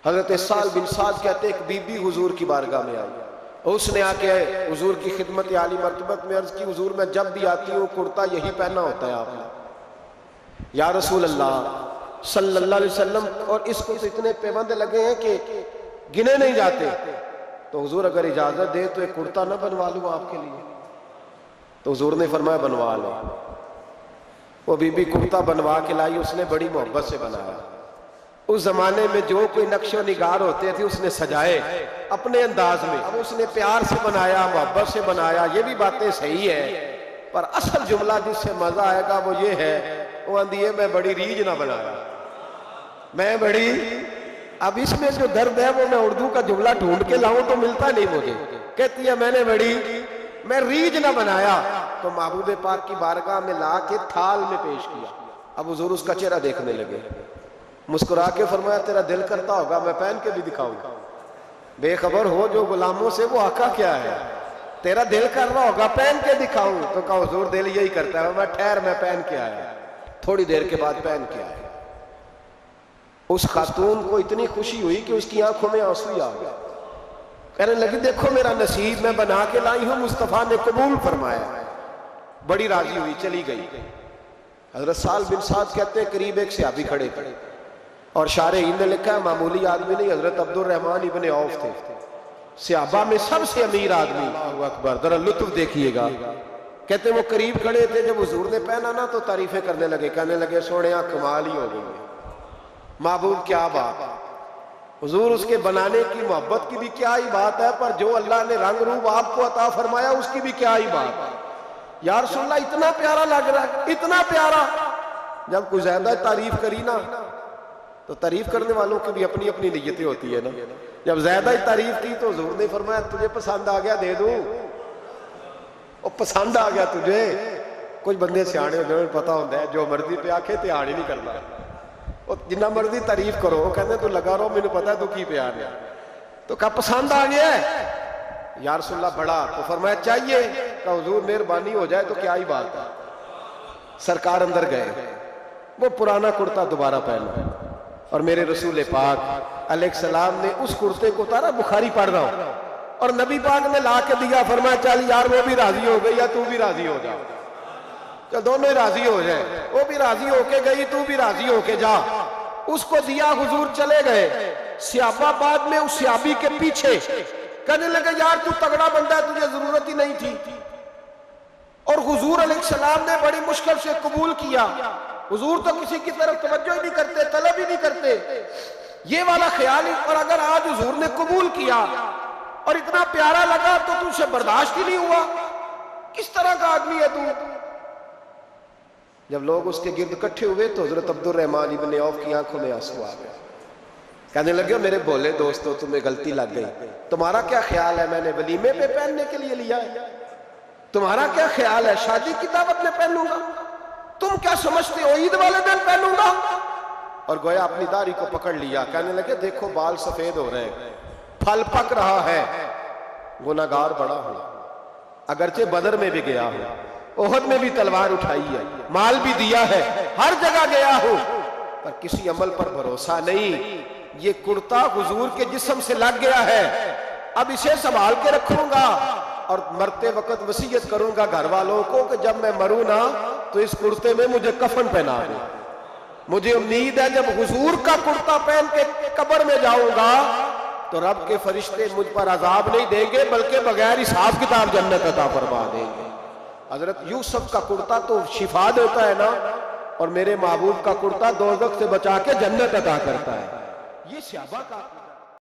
حضرت سال بن سعد کہتے ایک بی بی حضور کی بارگاہ میں آئی، اس نے آ کے حضور کی خدمت عالی مرتبت میں عرض کی، حضور میں جب بھی آتی ہوں کرتا یہی پہنا ہوتا ہے آپ نے، یا رسول اللہ صلی اللہ علیہ وسلم، اور اس کو تو اتنے پیوندے لگے ہیں کہ گنے نہیں جاتے، تو حضور اگر اجازت دے تو ایک کرتا نہ بنوا لوں آپ کے لیے؟ تو حضور نے فرمایا بنوا لو۔ وہ بی بی کرتا بنوا کے لائی، اس نے بڑی محبت سے بنایا۔ اس زمانے میں جو کوئی نقش و نگار ہوتے تھے اس نے سجائے اپنے انداز میں، اب اس نے پیار سے بنایا، محبت سے بنایا، یہ بھی باتیں صحیح ہے، پر اصل جملہ جس سے مزہ آئے گا وہ یہ ہے، وہ اندھی ہے میں بڑی ریج نہ بنایا، میں بڑی، اب اس میں جو درد ہے وہ میں اردو کا جملہ ڈھونڈ کے لاؤں تو ملتا نہیں مجھے، کہتی ہے میں ریج نہ بنایا، تو محبوب پاک کی بارگاہ میں لا کے تھال میں پیش کیا۔ اب حضور اس کا چہرہ دیکھنے لگے، مسکرا کے فرمایا تیرا دل کرتا ہوگا میں پہن کے بھی دکھاؤں، بے خبر ہو جو غلاموں سے وہ آقا کیا ہے، تیرا دل کر رہا ہوگا پہن کے دکھاؤں، تو کہا حضور دل یہی کرتا ہے، میں ٹھہر میں پہن کے آیا۔ تھوڑی دیر کے بعد پہن کے آیا، اس خاتون کو اتنی خوشی ہوئی کہ اس کی آنکھوں میں آنسو آ گیا، کہنے لگی دیکھو میرا نصیب، میں بنا کے لائی ہوں، مصطفیٰ نے قبول فرمایا، بڑی راضی ہوئی، چلی گئی۔ حضرت سال بن سعد کہتے ہیں قریب ایک صحابی کھڑے تھے، اور شارحین نے لکھا ہے معمولی آدمی نہیں، حضرت عبد الرحمن ابن عوف تھے، صحابہ میں سب سے امیر آدمی، اللہ اکبر، ذرا لطف دیکھیے گا۔ کہتے ہیں وہ قریب کھڑے تھے، جب حضور نے پہنا نا تو تعریفیں کرنے لگے، کہنے لگے سونے کمال ہی ہو گئی ہے، محبوب کیا بات ہے، حضور اس کے بنانے کی محبت کی بھی کیا ہی بات ہے، پر جو اللہ نے رنگ روپ آپ کو عطا فرمایا اس کی بھی کیا ہی بات ہے، یا رسول اللہ اتنا پیارا لگ رہا ہے، اتنا پیارا۔ جب کوئی زیادہ تعریف کری نا تو تعریف کرنے والوں کی بھی اپنی اپنی نیتیں ہوتی ہے نا، جب زیادہ ہی تعریف کی تو حضور نے فرمایا تجھے پسند آ گیا دے دوں، وہ پسند آ گیا تجھے۔ کچھ بندے سیانے ہوتے ہیں پتہ ہوتا ہے جو مرضی پہ آکھے تیار ہی نہیں کرنا، وہ جنہ مرضی تعریف کرو وہ کہتے ہیں تو لگا رہو مجھے پتا ہے تو کی پیار ہے، تو کہا پسند آ گیا ہے یا رسول اللہ بڑا، تو فرمایا چاہیے، کہا حضور مہربانی ہو جائے تو کیا ہی بات ہے۔ سرکار اندر گئے، وہ پرانا کرتا دوبارہ پہنا، اور میرے رسول پاک علیہ السلام نے اس کرتے کو اتارا، بخاری پڑھ رہا ہوں، اور نبی پاک نے لا کے دیا، فرمایا چل یار وہ بھی راضی ہو گئی یا تو بھی راضی ہو جا، چل دونوں ہی راضی ہو جائے، وہ بھی راضی ہو کے گئی تو بھی راضی ہو کے جا۔ اس کو دیا، حضور چلے گئے، صحابہ بعد میں اس صحابی کے پیچھے کہنے لگے یار تو تگڑا بندہ ہے، تجھے ضرورت ہی نہیں تھی، اور حضور علیہ السلام نے بڑی مشکل سے قبول کیا۔ حضور تو کسی کی طرف توجہ ہی نہیں کرتے، طلب ہی نہیں کرتے، یہ والا خیال ہی، اور اگر آج حضور نے قبول کیا اور اتنا پیارا لگا تو تجھ سے برداشت ہی نہیں ہوا، کس طرح کا آدمی ہے تو؟ جب لوگ اس کے گرد اکٹھے ہوئے تو حضرت عبد الرحمن ابن عوف کی آنکھوں میں آنسو آ گئے، کہنے لگے میرے بھولے دوستو تمہیں غلطی لگ گئی، تمہارا کیا خیال ہے میں نے ولیمے پہ پہننے کے لیے لیا ہے؟ تمہارا کیا خیال ہے شادی کی دعوت میں پہنوں گا؟ تم کیا سمجھتے ہو عید والے دن پہنوں گا؟ اور گویا اپنی داڑھی کو پکڑ لیا، کہنے لگے دیکھو بال سفید ہو رہے ہیں، پھل پک رہا ہے، گناہگار بڑا ہوں، اگرچہ بدر میں بھی گیا ہوں، احد میں بھی تلوار اٹھائی ہے، مال بھی دیا ہے، ہر جگہ گیا ہوں، پر کسی عمل پر بھروسہ نہیں، یہ کرتا حضور کے جسم سے لگ گیا ہے، اب اسے سنبھال کے رکھوں گا، اور مرتے وقت وصیت کروں گا گھر والوں کو کہ جب میں مروں نا تو اس کرتے میں مجھے کفن پہنا دے۔ مجھے امید ہے جب حضور کا کرتا پہن کے قبر میں جاؤں گا تو رب کے فرشتے مجھ پر عذاب نہیں دیں گے بلکہ بغیر حساب کتاب جنت عطا فرما دیں گے۔ حضرت یوسف کا کرتا تو شفا دیتا ہے نا، اور میرے محبوب کا کرتا دوزخ سے بچا کے جنت عطا کرتا ہے، یہ صحابہ کا